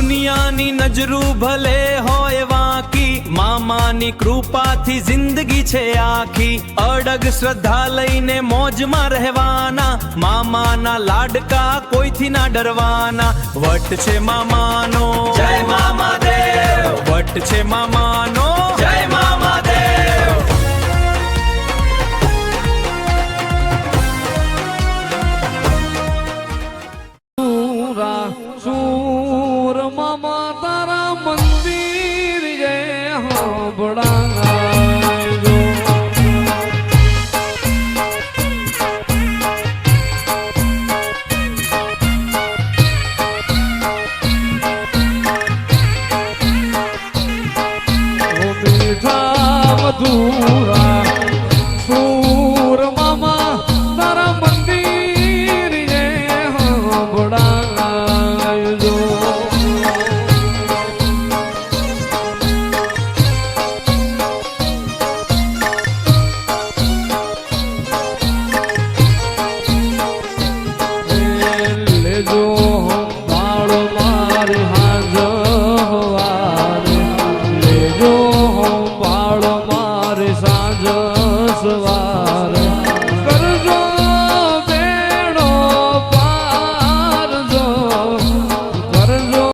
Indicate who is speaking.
Speaker 1: દુનિયાની નજરું ભલે હોય વાંકી, મામાની કૃપાથી જિંદગી છે આખી. અડગ શ્રદ્ધા લઈને મોજમાં રહેવાના, મામાના લાડકા કોઈથી ના ડરવાના. વટ છે મામાનો જય મામાદેવ, વટ છે મામાનો જય મામાદેવ.
Speaker 2: સુર મામા તારા મંદિર જય હાંભળાજો. મીઠા મધુરા